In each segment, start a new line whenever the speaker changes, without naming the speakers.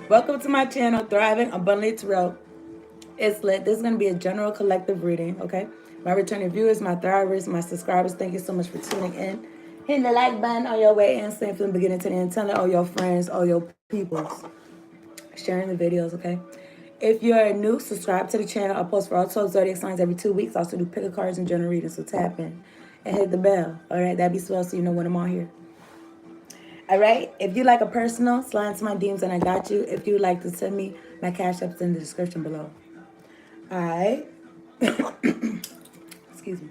Welcome to my channel, Thriving Abundantly Tarot. It's lit. This is going to be a general collective reading, okay? My returning viewers, my thrivers, my subscribers, thank you so much for tuning in. Hitting the like button on your way in, staying from the beginning to the end, telling all your friends, all your peoples, sharing the videos, okay? If you're new, subscribe to the channel. I post for all 12 zodiac signs every 2 weeks. I also do pick a cards and general readings, so tap in and hit the bell, all right? That'd be swell so you know when I'm on here. All right. If you like a personal, slide into my DMs and I got you. If you'd like to send me, my cash app's in the description below. All right. Excuse me.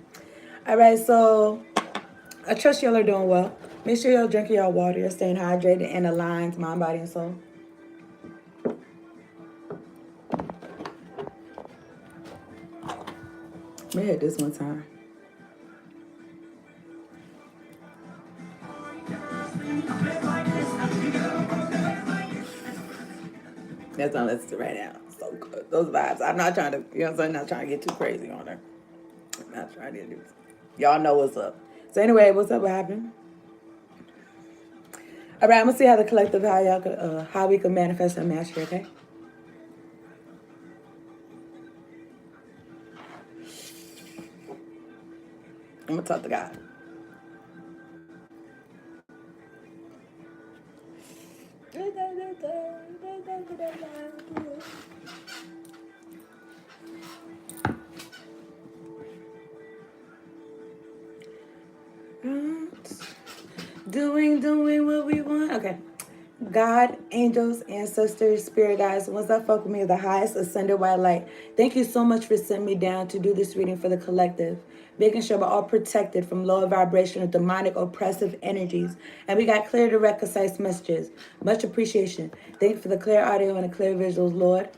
All right. So I trust y'all are doing well. Make sure y'all drinking y'all water. You're staying hydrated and aligned, mind, body, and soul. Let me hit this one time. That's not listening right now. So good. Those vibes. I'm not trying to, you know what I'm saying? Not trying to get too crazy on her. I'm not trying to do this. Y'all know what's up. So anyway, what's up? What happened? All right, I'm gonna see how the collective, how y'all could, how we can manifest and master. Okay. I'm gonna talk to God. Doing what we want. Okay. God, angels, ancestors, spirit guides, ones that fuck with me, the highest ascended white light. Thank you so much for sending me down to do this reading for the collective, making sure we're all protected from lower vibration of demonic oppressive energies. And we got clear, direct, concise messages. Much appreciation. Thank you for the clear audio and the clear visuals, Lord.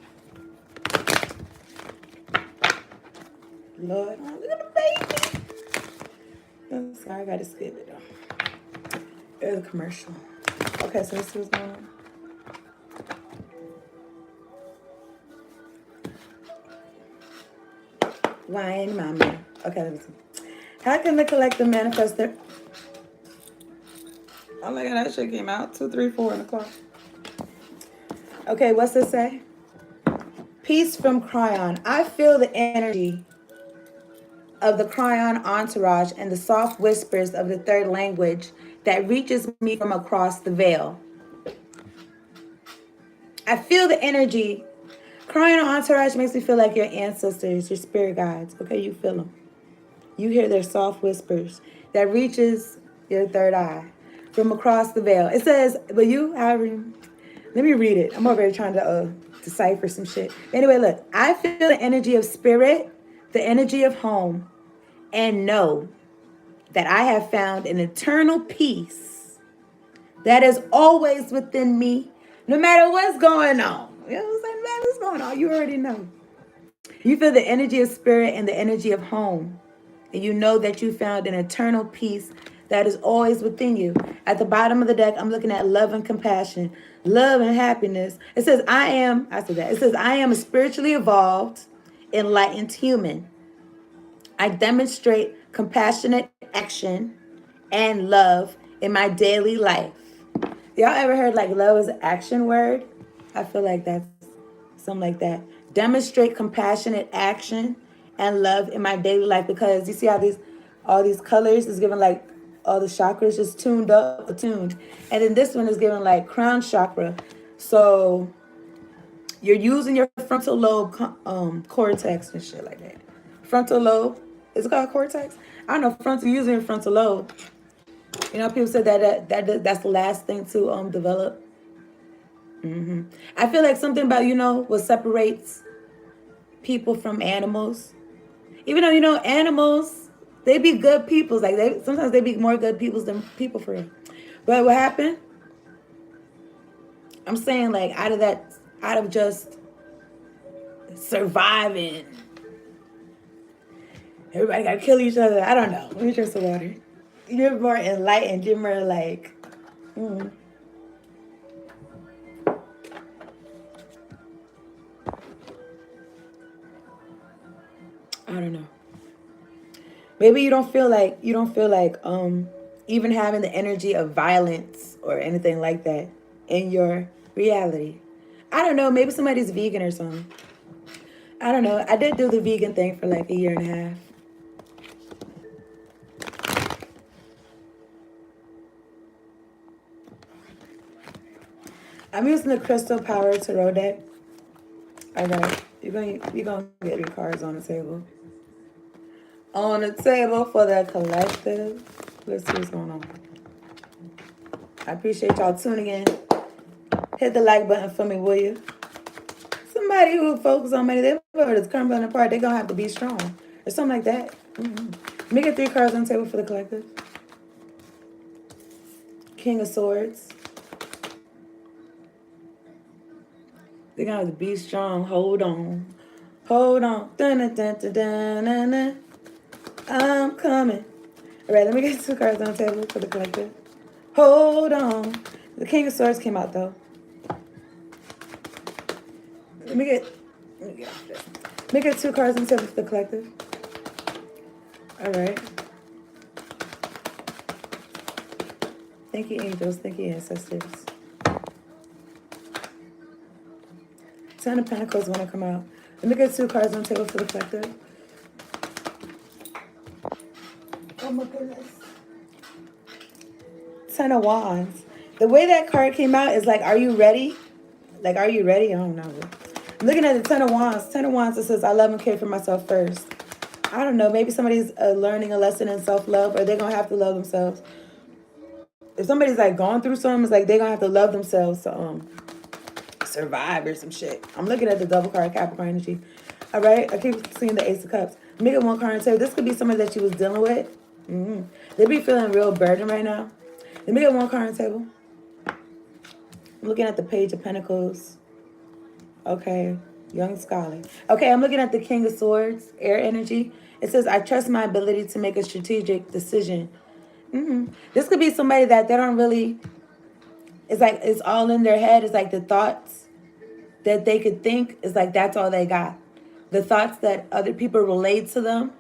Lord, oh, look at the baby. I'm sorry, I gotta skip it though. It's a commercial. Okay, so let's see what's going on. Wine, mama. Okay, let me see. How can the collective manifest their... Oh, look at that shit came out. 2, 3, 4 in the clock. Okay, what's this say? Peace from Cryon. I feel the energy of the Cryon entourage and the soft whispers of the third language that reaches me from across the veil. I feel the energy. Cryon entourage makes me feel like your ancestors, your spirit guides. Okay, you feel them. You hear their soft whispers that reaches your third eye from across the veil. It says, but you, however, let me read it. I'm over here trying to decipher some shit. Anyway, look, I feel the energy of spirit, the energy of home, and know that I have found an eternal peace that is always within me, no matter what's going on. You know what I'm saying? No matter what's going on, you already know. You feel the energy of spirit and the energy of home. And you know that you found an eternal peace that is always within you. At the bottom of the deck, I'm looking at love and compassion, love and happiness. It says, It says, I am a spiritually evolved, enlightened human. I demonstrate compassionate action and love in my daily life. Y'all ever heard like love is an action word? I feel like that's something like that. Demonstrate compassionate action and love in my daily life, because you see how all these colors is given like all the chakras just tuned up, attuned. And then this one is given like crown chakra. So you're using your frontal lobe cortex and shit like that. Frontal lobe. Is it called cortex? I don't know. Using your frontal lobe. You know, people said that's the last thing to develop. I feel like something about, what separates people from animals. Even though, animals, they be good peoples. Like sometimes they be more good peoples than people for real. But what happened? I'm saying like out of just surviving. Everybody gotta kill each other. I don't know. Let me drink some water. You're more enlightened. You're more like, I don't know. Maybe you don't feel like even having the energy of violence or anything like that in your reality. I don't know. Maybe somebody's vegan or something. I don't know. I did do the vegan thing for like a year and a half. I'm using the Crystal Power Tarot deck. All right, you're gonna get your cards on the table. On the table for the collective. Let's see what's going on. I appreciate y'all tuning in. Hit the like button for me, will you? Somebody who focus on money, their world is crumbling apart. They're gonna have to be strong or something like that. Let me get 3 cards on the table for the collective. King of Swords. They're gonna have to be strong. Hold on. Hold on. Dun, dun, dun, dun, dun, dun, dun. I'm coming. All right, let me get 2 cards on the table for the collective. Hold on. The King of Swords came out though. Let me get 2 cards on the table for the collective. All right. Thank you, angels. Thank you, ancestors. 10 of Pentacles want to come out. Let me get 2 cards on the table for the collective. Oh my goodness. 10 of Wands. The way that card came out is like, are you ready? Like, are you ready? I don't know. I'm looking at the 10 of Wands. 10 of Wands, it says, I love and care for myself first. I don't know. Maybe somebody's learning a lesson in self-love, or they're going to have to love themselves. If somebody's like going through something, it's like they're going to have to love themselves to survive or some shit. I'm looking at the double card, Capricorn energy. All right? I keep seeing the Ace of Cups. Make it 1 card and say, this could be somebody that you was dealing with. They be feeling real burden right now. Let me get 1 card on the table. I'm looking at the Page of Pentacles. Okay. Young scholar. Okay, I'm looking at the King of Swords, air energy. It says, I trust my ability to make a strategic decision. This could be somebody that they don't really, it's like, it's all in their head. It's like the thoughts that they could think is like, that's all they got. The thoughts that other people relate to them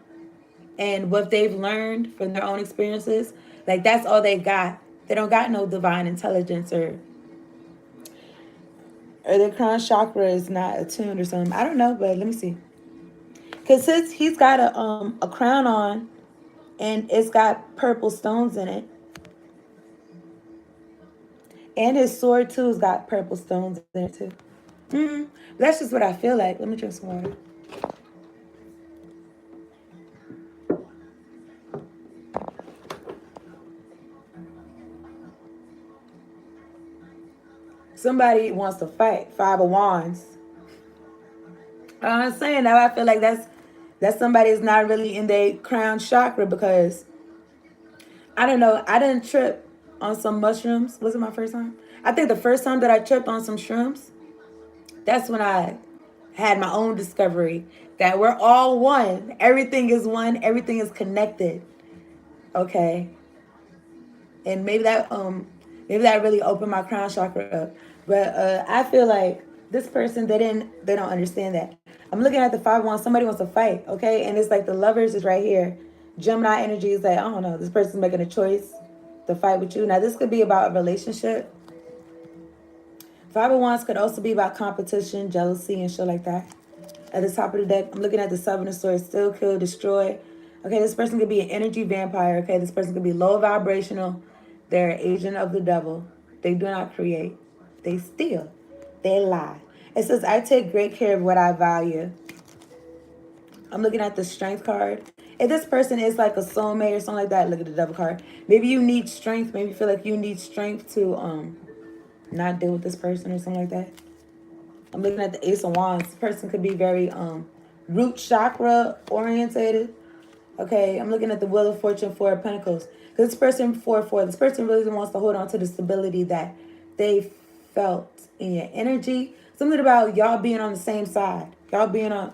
and what they've learned from their own experiences, like that's all they got. They don't got no divine intelligence or their crown chakra is not attuned or something. I don't know, but let me see. Because since he's got a crown on and it's got purple stones in it. And his sword too has got purple stones in it too. That's just what I feel like. Let me drink some water. Somebody wants to fight. 5 of Wands. I'm saying now I feel like that's somebody is not really in their crown chakra because I don't know. I didn't trip on some mushrooms. Was it my first time? I think the first time that I tripped on some shrooms, that's when I had my own discovery that we're all one. Everything is one. Everything is connected. Okay. And maybe that really opened my crown chakra up. But I feel like this person, they don't understand that. I'm looking at the 5 of Wands. Somebody wants to fight, okay? And it's like the Lovers is right here. Gemini energy is like, I don't know, this person's making a choice to fight with you. Now, this could be about a relationship. 5 of Wands could also be about competition, jealousy, and shit like that. At the top of the deck, I'm looking at the 7 of Swords, still, kill, destroy. Okay, this person could be an energy vampire. Okay, this person could be low vibrational. They're an agent of the devil. They do not create. They steal. They lie. It says, I take great care of what I value. I'm looking at the Strength card. If this person is like a soulmate or something like that, look at the Devil card. Maybe you need strength. Maybe you feel like you need strength to not deal with this person or something like that. I'm looking at the Ace of Wands. This person could be very root chakra orientated. Okay, I'm looking at the Wheel of Fortune, 4 of Pentacles. This person, 4-4, this person really wants to hold on to the stability that they felt in your energy. Something about y'all being on the same side. Y'all being on...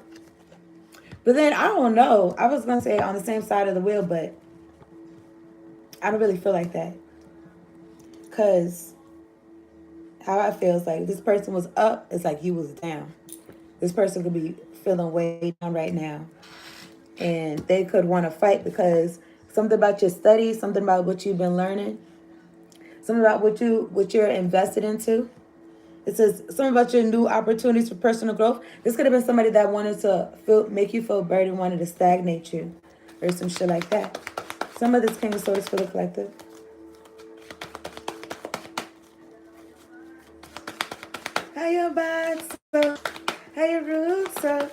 But then, I don't know. I was going to say on the same side of the wheel, but I don't really feel like that. Because how I feel is like if this person was up, it's like you was down. This person could be feeling way down right now. And they could want to fight because something about your studies, something about what you've been learning, something about what you're invested into. It says something about your new opportunities for personal growth. This could have been somebody that wanted to make you feel burdened, wanted to stagnate you, or some shit like that. Some of this King of Swords for the collective. How your vibes so? How your roots so?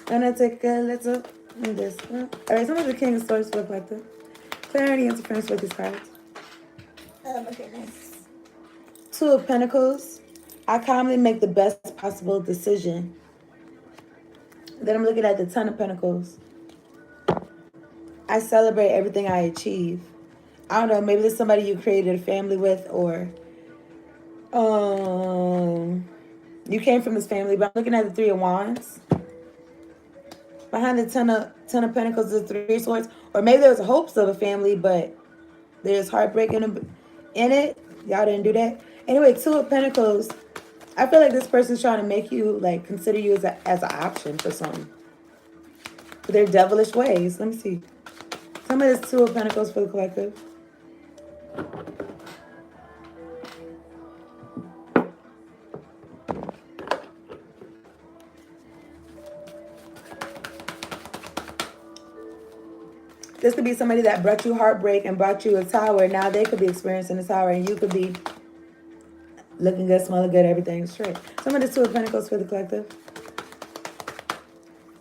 Gonna take a little in this one. Alright, some of the King of Swords for the collective. Clarity, interference with these cards. Oh my goodness. Two of Pentacles. I calmly make the best possible decision. Then I'm looking at the Ten of Pentacles. I celebrate everything I achieve. I don't know, maybe there's somebody you created a family with, or you came from this family, but I'm looking at the Three of Wands. Behind the Ten of Pentacles is the Three of Swords. Or maybe there's hopes of a family, but there's heartbreak in it. Y'all didn't do that. Anyway, Two of Pentacles. I feel like this person's trying to make you, like, consider you as an option for something. For their devilish ways. Let me see. Some of this Two of Pentacles for the collective. This could be somebody that brought you heartbreak and brought you a tower. Now they could be experiencing a tower, and you could be looking good, smelling good, everything's straight. Some of the Two of Pentacles for the collective.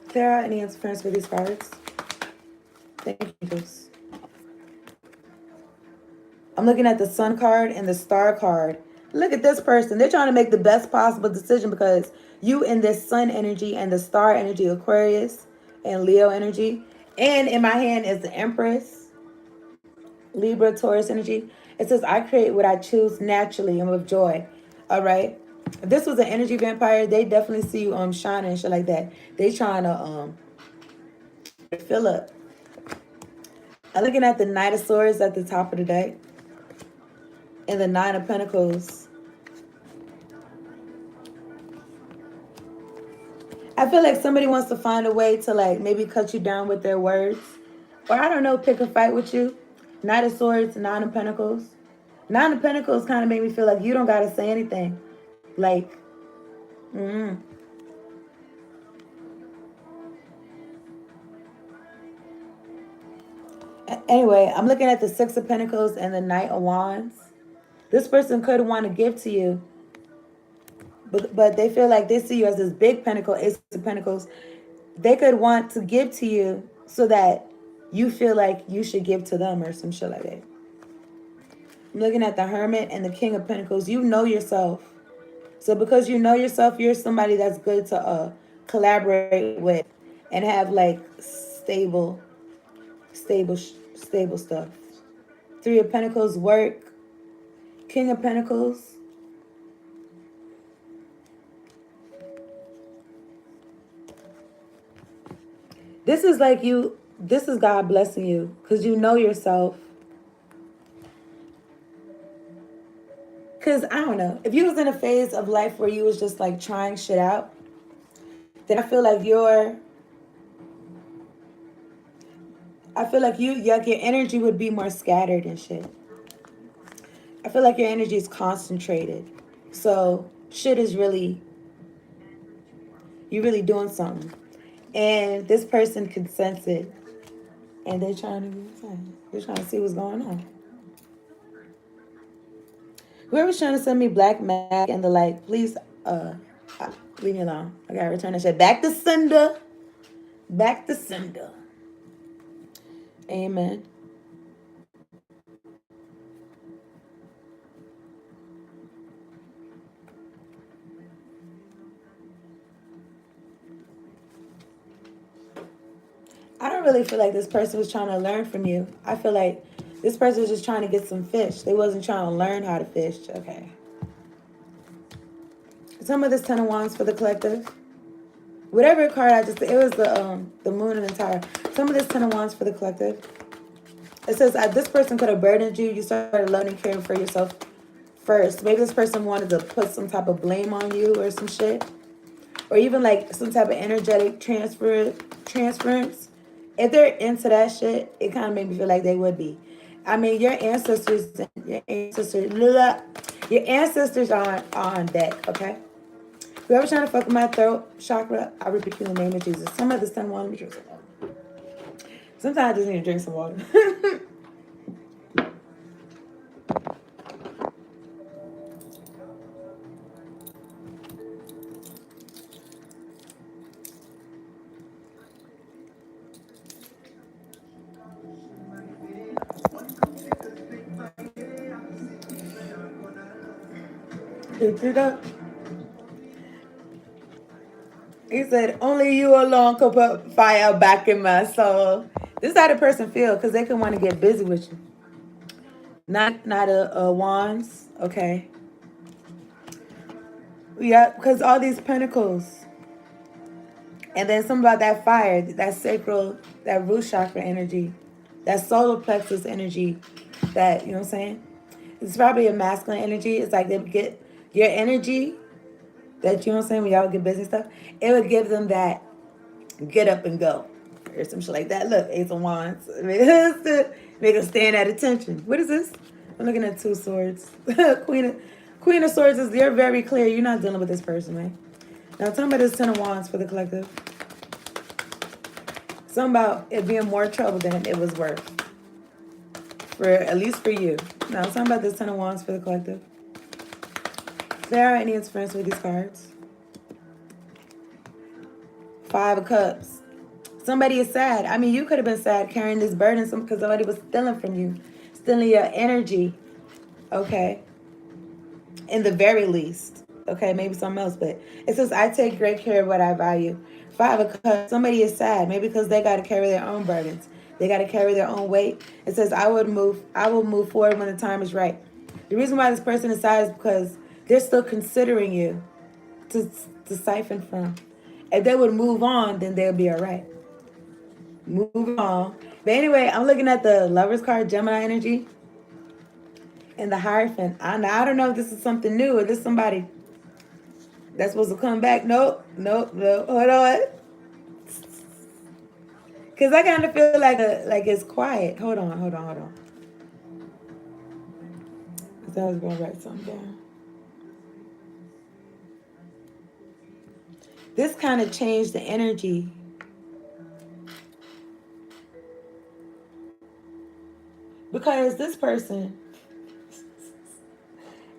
Clear out any interference with these cards. Thank you. I'm looking at the Sun card and the Star card. Look at this person. They're trying to make the best possible decision because you in this Sun energy and the Star energy, Aquarius and Leo energy. And in my hand is the Empress, Libra, Taurus energy. It says, I create what I choose naturally and with joy. All right. If this was an energy vampire, they definitely see you shining and shit like that. They trying to fill up. I'm looking at the Knight of Swords at the top of the deck. And the Nine of Pentacles. I feel like somebody wants to find a way to, like, maybe cut you down with their words. Or, I don't know, pick a fight with you. Knight of Swords, Nine of Pentacles. Nine of Pentacles kind of made me feel like you don't got to say anything. Like, Anyway, I'm looking at the Six of Pentacles and the Knight of Wands. This person could want to give to you. But they feel like they see you as this big pentacle, Ace of Pentacles. They could want to give to you so that you feel like you should give to them or some shit like that. I'm looking at the Hermit and the King of Pentacles. You know yourself. So because you know yourself, you're somebody that's good to collaborate with and have, like, stable stuff. Three of Pentacles, work. King of Pentacles. This is like this is God blessing you because you know yourself. Because, I don't know, if you was in a phase of life where you was just, like, trying shit out, then I feel like your energy would be more scattered and shit. I feel like your energy is concentrated. So shit is really, you're really doing something. And this person can sense it. And they're trying to see what's going on. Whoever's trying to send me black mag and the like, please leave me alone. I gotta return that shit back to sender. Back to sender. Amen. I don't really feel like this person was trying to learn from you. I feel like this person was just trying to get some fish. They wasn't trying to learn how to fish. Okay. Some of this Ten of Wands for the collective. Whatever card it was the Moon and the Tower. Some of this Ten of Wands for the collective. It says this person could have burdened you. You started loving and caring for yourself first. Maybe this person wanted to put some type of blame on you or some shit. Or even like some type of energetic transference. If they're into that shit, it kind of made me feel like they would be. I mean, your ancestors Your ancestors are on deck, okay? Whoever's trying to fuck with my throat chakra, I rebuke you in the name of Jesus. Some of this time, let me drink some water. Sometimes I just need to drink some water. Pick it up. He said, only you alone could put fire back in my soul. This is how the person feel, because they can want to get busy with you. Not a wands, okay? Yeah, because all these pentacles. And then something about that fire, that sacral, that root chakra energy, that solar plexus energy, that, you know what I'm saying? It's probably a masculine energy. It's like they get your energy that, you know what I'm saying, when y'all get busy stuff, it would give them that get up and go or some shit like that. Look, Ace of Wands. Make them stand at attention. What is this? I'm looking at two swords. Queen of Swords is, you're very clear. You're not dealing with this person, man. Now, tell me about this Ten of Wands for the collective. Something about it being more trouble than it was worth. For, at least for you. Now, something about this Ten of Wands for the collective. Is there any interference with these cards? Five of Cups. Somebody is sad. I mean, you could have been sad carrying this burden because somebody was stealing from you. Stealing your energy. Okay. In the very least. Okay, maybe something else. But it says, I take great care of what I value. Five of Cups. Somebody is sad. Maybe because they got to carry their own burdens. They got to carry their own weight. It says, I will move forward when the time is right. The reason why this person is sad is because they're still considering you to siphon from. If they would move on, then they'll be all right. Move on. But anyway, I'm looking at the Lover's card, Gemini energy, and the Hierophant. I don't know if this is something new or this is somebody that's supposed to come back. Nope. Hold on. Because I kind of feel like it's quiet. Hold on. Because I was going to write something down. This kind of changed the energy. Because this person,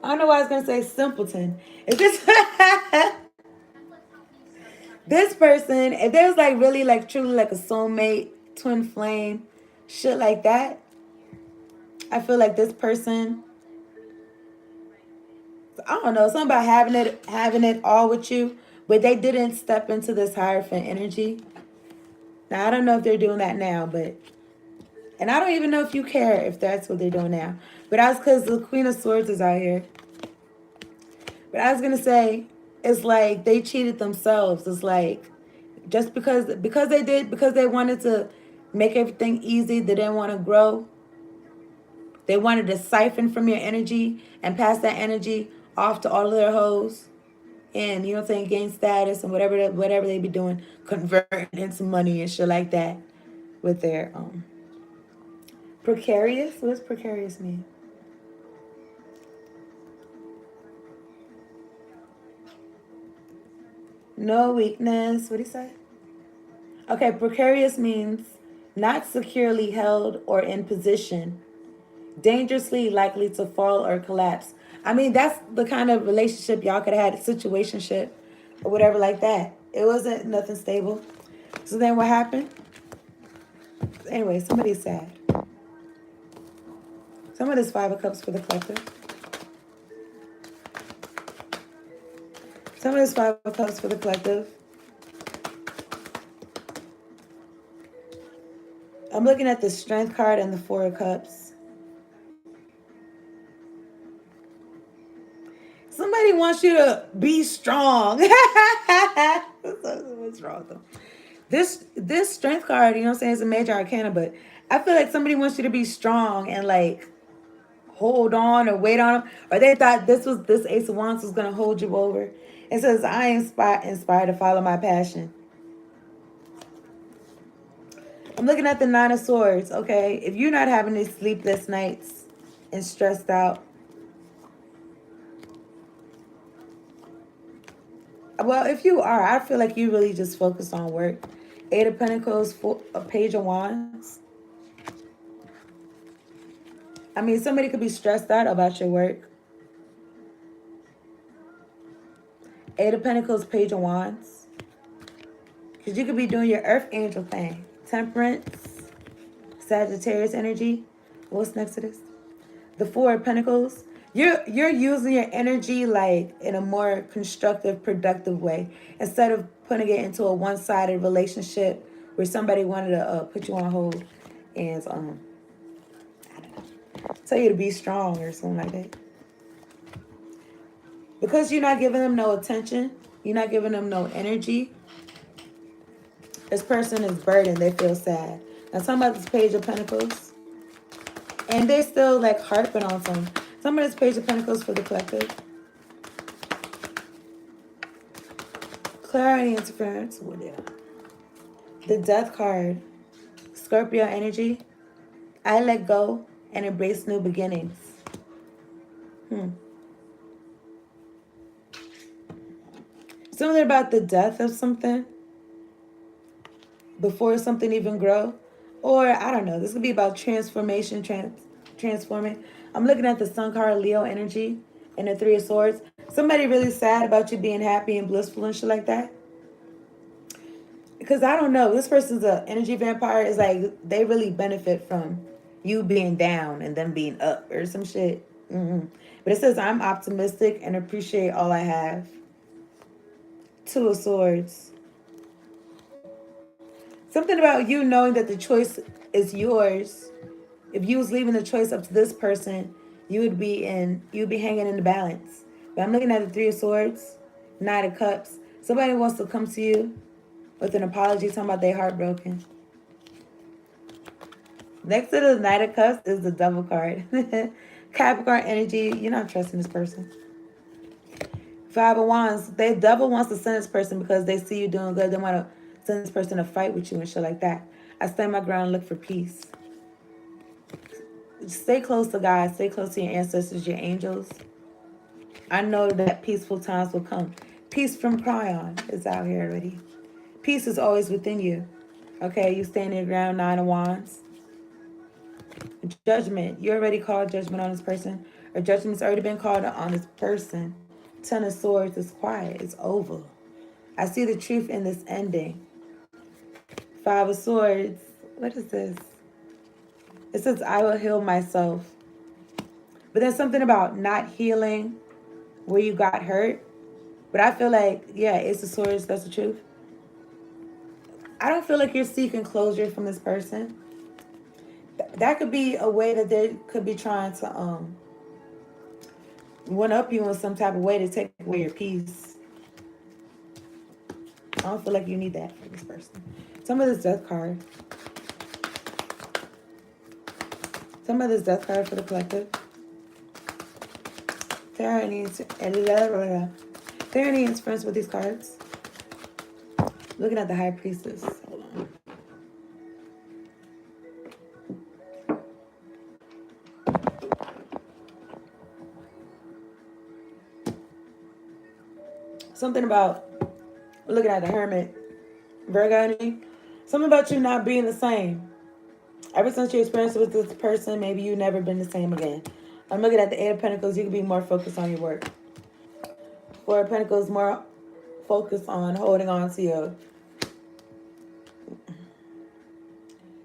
I don't know why I was going to say simpleton. If this person, if there was like really like truly like a soulmate, twin flame, shit like that, I feel like this person, I don't know, something about having it all with you, but they didn't step into this Hierophant energy. Now I don't know if they're doing that now, but, and I don't even know if you care if that's what they're doing now. But that's because the Queen of Swords is out here. But I was gonna say, it's like they cheated themselves. It's like just because they wanted to make everything easy, they didn't want to grow. They wanted to siphon from your energy and pass that energy off to all of their hoes. And, you know what I'm saying, gain status and whatever they be doing, convert into money and shit like that with their precarious. What does precarious mean? No weakness. What do you say? Okay, precarious means not securely held or in position, dangerously likely to fall or collapse. I mean, that's the kind of relationship y'all could have had, situationship or whatever like that. It wasn't nothing stable. So then what happened? Anyway, somebody's sad. Some of this Five of Cups for the collective. Some of this Five of Cups for the collective. I'm looking at the Strength card and the Four of Cups. Somebody wants you to be strong. What's wrong with them? This Strength card, you know what I'm saying, is a major arcana, but I feel like somebody wants you to be strong and like hold on or wait on them, or they thought this Ace of Wands was gonna hold you over. It says, I inspired to follow my passion. I'm looking at the Nine of Swords. Okay, if you're not having these sleepless nights and stressed out, Well, if you are, I feel like you really just focus on work. Eight of Pentacles, a Page of Wands. I mean, somebody could be stressed out about your work. Eight of Pentacles, Page of Wands. Because you could be doing your Earth Angel thing. Temperance, Sagittarius energy. What's next to this? The Four of Pentacles. You're using your energy like in a more constructive, productive way. Instead of putting it into a one-sided relationship where somebody wanted to put you on hold and I don't know, tell you to be strong or something like that. Because you're not giving them no attention, you're not giving them no energy, this person is burdened. They feel sad. Now, talking about this Page of Pentacles, and they're still like harping on some. Some of this Page of Pentacles for the collective. Clarity, interference. What is it? The Death card. Scorpio energy. I let go and embrace new beginnings. Something about the death of something before something even grow. Or, I don't know. This could be about transformation, transforming. I'm looking at the Sun card, Leo energy, and the Three of Swords. Somebody really sad about you being happy and blissful and shit like that. Because I don't know. This person's an energy vampire. Is like they really benefit from you being down and them being up or some shit. But it says, I'm optimistic and appreciate all I have. Two of Swords. Something about you knowing that the choice is yours. If you was leaving the choice up to this person, you'd be hanging in the balance. But I'm looking at the Three of Swords, Knight of Cups. Somebody wants to come to you with an apology, talking about they heartbroken. Next to the Knight of Cups is the Devil card. Capricorn energy, you're not trusting this person. Five of Wands, the devil wants to send this person because they see you doing good. They want to send this person to fight with you and shit like that. I stand my ground and look for peace. Stay close to God. Stay close to your ancestors, your angels. I know that peaceful times will come. Peace from Cryon is out here already. Peace is always within you. Okay, you stand your ground, Nine of Wands. Judgment. You already called judgment on this person. Or judgment's already been called on this person. Ten of Swords is quiet. It's over. I see the truth in this ending. Five of Swords. What is this? It says, I will heal myself. But there's something about not healing where you got hurt. But I feel like, yeah, it's the Swords. That's the truth. I don't feel like you're seeking closure from this person. That could be a way that they could be trying to one up you in some type of way to take away your peace. I don't feel like you need that for this person. Some of this Death card. Some of this Death card for the collective. Tarot needs friends with these cards. Looking at the High Priestess. Hold on. Something about looking at the Hermit. Virgo energy. Something about you not being the same. Ever since your experience with this person, maybe you've never been the same again. I'm looking at the Eight of Pentacles. You can be more focused on your work. Four of Pentacles, more focused on holding on to your...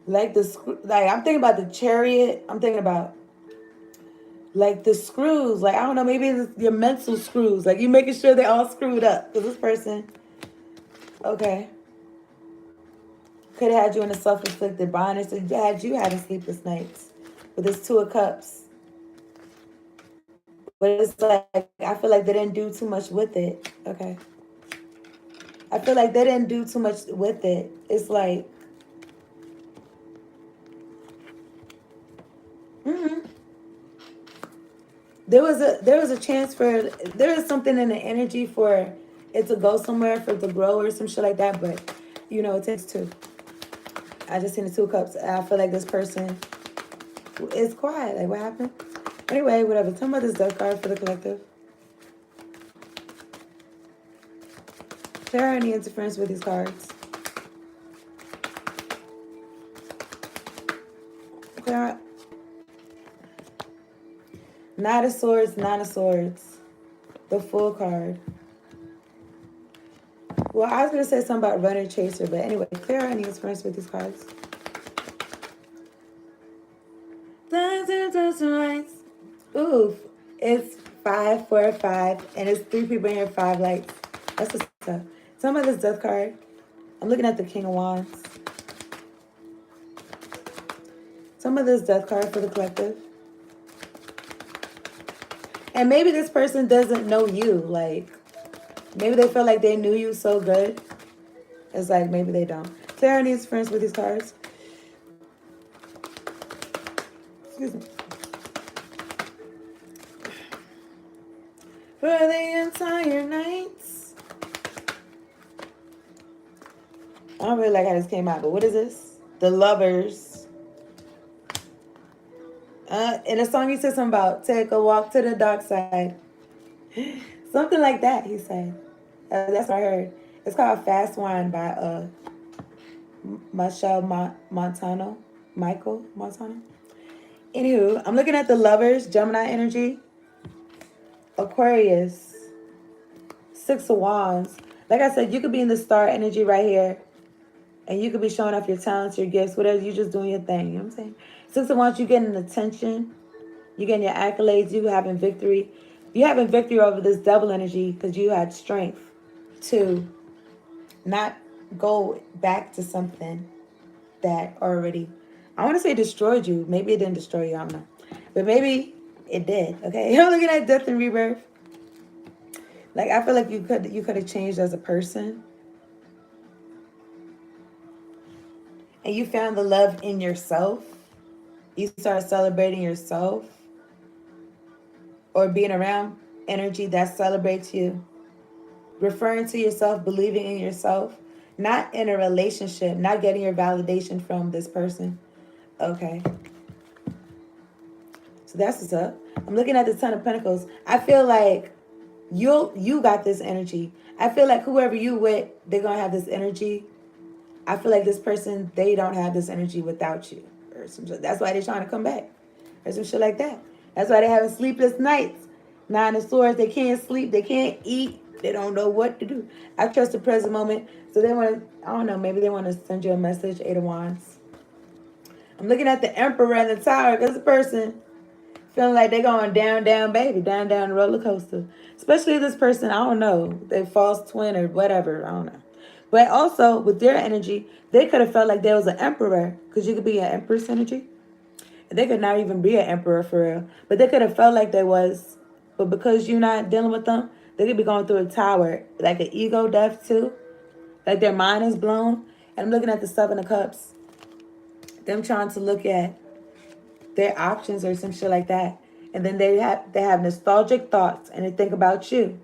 Like I'm thinking about the Chariot. I'm thinking about like the screws. Like, I don't know, maybe it's your mental screws. Like, you making sure they're all screwed up. Because this person, okay, could have had you in a self-inflicted bondage. So had you having sleepless nights. With this Two of Cups. But it's like, I feel like they didn't do too much with it. Okay. I feel like they didn't do too much with it. It's like, there was a chance for, there is something in the energy for it to go somewhere, for it to grow or some shit like that. But, you know, it takes two. I just seen the Two of Cups. And I feel like this person is quiet. Like, what happened? Anyway, whatever. Tell me about this Death card for the collective. Clear any interference with these cards. Clear. Knight of Swords, Nine of Swords. The Fool card. Well, I was going to say something about runner chaser, but anyway, clear any interference with these cards. Ooh, it's 5, 4, 5, and it's 3 people in here, 5 lights. That's what's up. Some of this death card. I'm looking at the King of Wands. Some of this death card for the collective. And maybe this person doesn't know you. Like, maybe they feel like they knew you so good. It's like, maybe they don't. Clear needs friends with these cards. Excuse me. For the entire nights. I don't really like how this came out, but what is this? The Lovers. In a song, he said something about take a walk to the dark side. Something like that, he said. That's what I heard. It's called Fast Wine by Michael Montano. Anywho, I'm looking at the Lovers, Gemini energy. Aquarius. 6 of Wands. Like I said, you could be in the star energy right here. And you could be showing off your talents, your gifts, whatever. You just doing your thing. You know what I'm saying? 6 of Wands, you getting attention. You getting your accolades. You having victory. You having victory over this double energy because you had strength to not go back to something that already, I want to say destroyed you. Maybe it didn't destroy you. I don't know. But maybe it did. Okay? You're looking at death and rebirth. Like, I feel like you could have changed as a person. And you found the love in yourself. You started celebrating yourself. Or being around energy that celebrates you. Referring to yourself, believing in yourself. Not in a relationship. Not getting your validation from this person. Okay. So that's what's up. I'm looking at the Ten of Pentacles. I feel like you got this energy. I feel like whoever you with, they're going to have this energy. I feel like this person, they don't have this energy without you. Or some shit. That's why they're trying to come back. Or some shit like that. That's why they're having sleepless nights. 9 of Swords, they can't sleep. They can't eat. They don't know what to do. I trust the present moment. So they want to, I don't know, maybe they want to send you a message. 8 of Wands. I'm looking at the Emperor and the Tower. Because the person feeling like they're going down, down, baby. Down, down the roller coaster. Especially this person, I don't know. They false twin or whatever. I don't know. But also, with their energy, they could have felt like there was an emperor. Because you could be an empress energy. They could not even be an emperor for real. But they could have felt like they was. But because you're not dealing with them, they could be going through a tower. Like an ego death too. Like their mind is blown. And I'm looking at the 7 of Cups. Them trying to look at their options or some shit like that. And then they have nostalgic thoughts. And they think about you.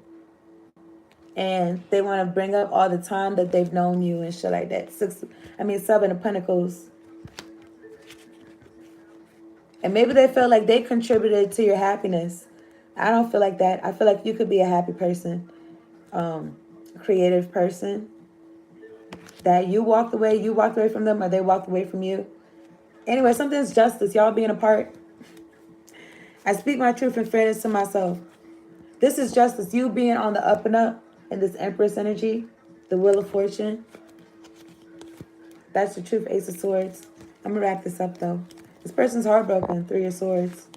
And they want to bring up all the time that they've known you and shit like that. 7 of Pentacles. And maybe they feel like they contributed to your happiness. I don't feel like that. I feel like you could be a happy person. Creative person. That you walked away from them, or they walked away from you. Anyway, something's justice. Y'all being apart. I speak my truth and fairness to myself. This is justice. You being on the up and up. And this Empress energy, the Wheel of Fortune. That's the truth, Ace of Swords. I'm going to wrap this up, though. This person's heartbroken, 3 of Swords.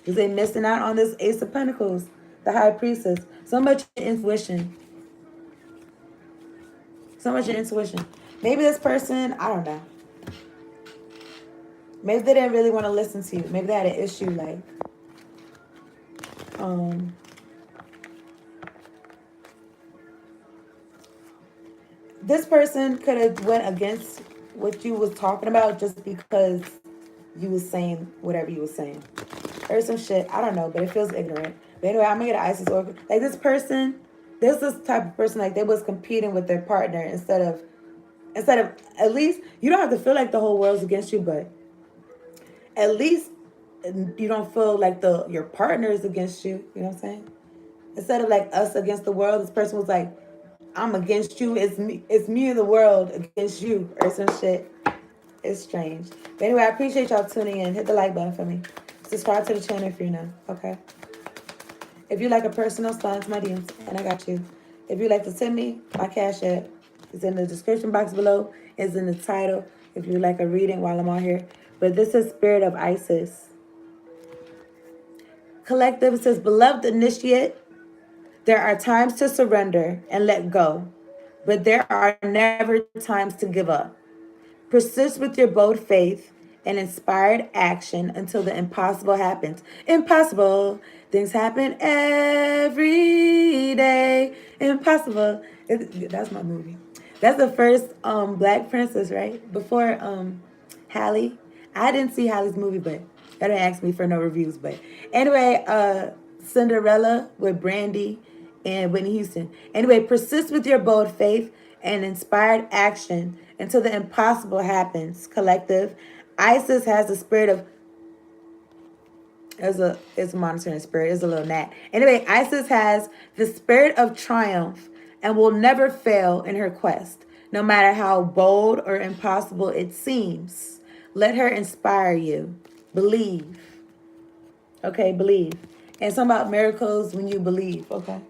Because they're missing out on this Ace of Pentacles, the High Priestess. So much intuition. So much intuition. Maybe this person, I don't know. Maybe they didn't really want to listen to you. Maybe they had an issue, like... This person could have went against what you was talking about just because you was saying whatever you was saying. Or some shit. I don't know, but it feels ignorant. But anyway, I'm going to get an Isis Oracle. Like this person, there's this type of person, like they was competing with their partner instead of, at least, you don't have to feel like the whole world's against you, but at least you don't feel like your partner is against you. You know what I'm saying? Instead of like us against the world, this person was like, I'm against you. It's me and the world against you or some shit. It's strange. But anyway, I appreciate y'all tuning in. Hit the like button for me. Subscribe to the channel if you're new. Okay. If you like a personal, slide into my DMs, and I got you. If you like to send me, my Cash App is in the description box below. It's in the title. If you like a reading while I'm on here. But this is Spirit of Isis. Collective says, beloved initiate, there are times to surrender and let go, but there are never times to give up. Persist with your bold faith and inspired action until the impossible happens. Impossible things happen every day. Impossible. That's my movie. That's the first Black princess, right? Before Halle. I didn't see Halle's movie, but they didn't ask me for no reviews. But anyway, Cinderella with Brandy and Whitney Houston. Anyway, persist with your bold faith and inspired action until the impossible happens. Collective. Isis has the spirit of it's a monitoring spirit. It's a little gnat. Anyway, Isis has the spirit of triumph and will never fail in her quest, no matter how bold or impossible it seems. Let her inspire you. Believe. Okay, believe. And some about miracles when you believe, okay?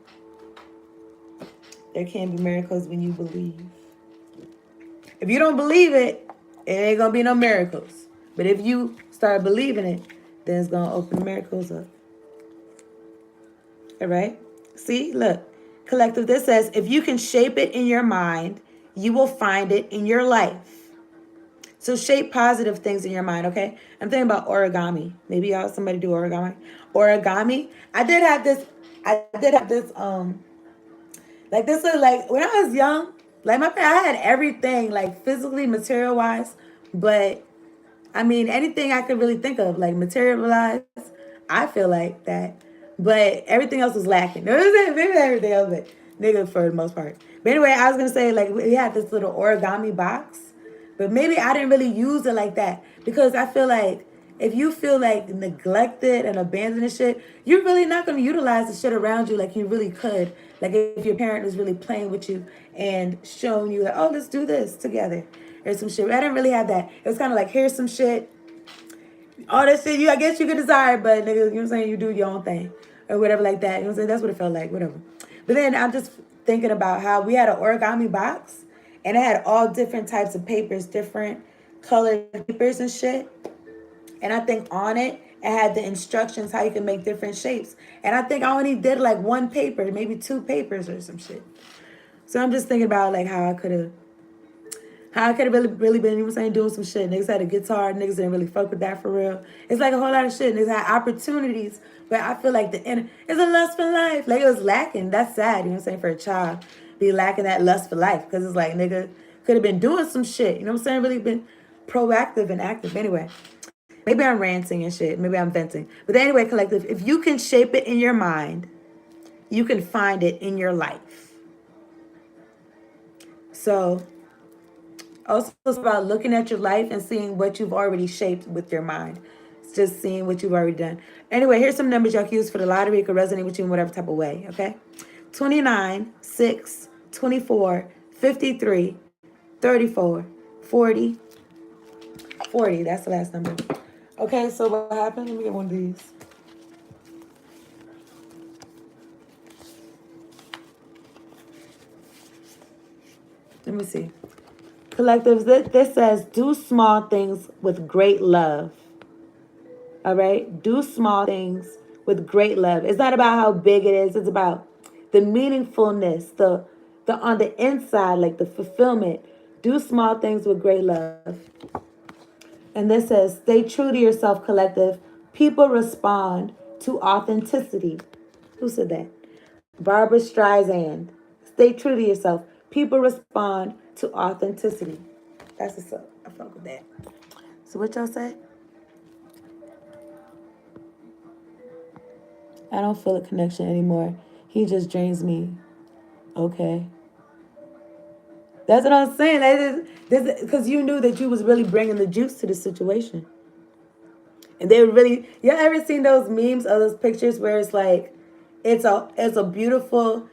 There can be miracles when you believe. If you don't believe it, it ain't going to be no miracles. But if you start believing it, then it's going to open miracles up. All right? See, look. Collective, this says, if you can shape it in your mind, you will find it in your life. So shape positive things in your mind, okay? I'm thinking about origami. Maybe y'all, somebody do origami. Origami. I did have this, like this is like, when I was young, like I had everything, like physically, material-wise, but I mean, anything I could really think of, like materialize, I feel like that. But everything else was lacking. Maybe everything else, but nigga for the most part. But anyway, I was going to say, like, we had this little origami box. But maybe I didn't really use it like that. Because I feel like if you feel like neglected and abandoned and shit, you're really not going to utilize the shit around you like you really could. Like if your parent was really playing with you and showing you like, oh, let's do this together. Or some shit. I didn't really have that. It was kind of like, here's some shit. All that shit, I guess you could desire, but nigga, you know what I'm saying? You do your own thing. Or whatever like that. You know what I'm saying? That's what it felt like, whatever. But then I'm just thinking about how we had an origami box. And it had all different types of papers, different colored papers and shit. And I think on it, it had the instructions how you can make different shapes. And I think I only did like one paper, maybe two papers or some shit. So I'm just thinking about like how I could have really been, you know what I'm saying, doing some shit. Niggas had a guitar, niggas didn't really fuck with that for real. It's like a whole lot of shit. Niggas had opportunities, but I feel like it's a lust for life. Like it was lacking. That's sad, you know what I'm saying, for a child. Be lacking that lust for life. Because it's like, nigga, could have been doing some shit. You know what I'm saying? Really been proactive and active. Anyway, maybe I'm ranting and shit. Maybe I'm venting. But anyway, collective, if you can shape it in your mind, you can find it in your life. So also it's about looking at your life and seeing what you've already shaped with your mind. It's just seeing what you've already done. Anyway, here's some numbers y'all can use for the lottery. It could resonate with you in whatever type of way, okay? 29, 6, 24, 53, 34, 40, 40. That's the last number. Okay, so what happened? Let me get one of these. Let me see. Collectives, this says, do small things with great love. All right? Do small things with great love. It's not about how big it is. It's about the meaningfulness, the on the inside, like the fulfillment. Do small things with great love. And this says, stay true to yourself, collective. People respond to authenticity. Who said that? Barbara Streisand. Stay true to yourself. People respond to authenticity. That's what's up. I fuck with that. So what y'all say? I don't feel a connection anymore. He just drains me. Okay. That's what I'm saying. Because you knew that you was really bringing the juice to the situation. And they were really, you ever seen those memes or those pictures where it's like, it's a beautiful,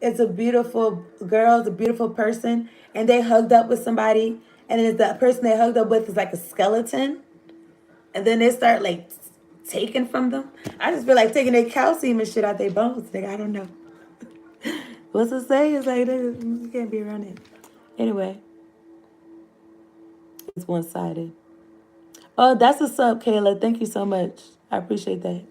it's a beautiful girl, it's a beautiful person, and they hugged up with somebody, and then the person they hugged up with is like a skeleton, and then they start like taking from them. I just feel like taking their calcium and shit out their bones. Like, I don't know. What's it say? It's like, you can't be around it. Anyway, it's one-sided. Oh, that's what's up, Kayla. Thank you so much. I appreciate that.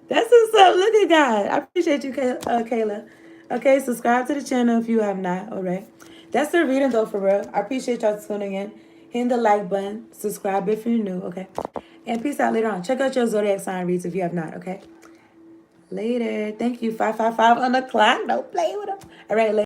That's what's up. Look at God. I appreciate you, Kayla. Okay, subscribe to the channel if you have not. All right. That's the reading, though, for real. I appreciate y'all tuning in. Hit the like button. Subscribe if you're new. Okay. And peace out later on. Check out your zodiac sign reads if you have not. Okay. Later. Thank you. 555 on the clock. Don't play with them. All right. Later.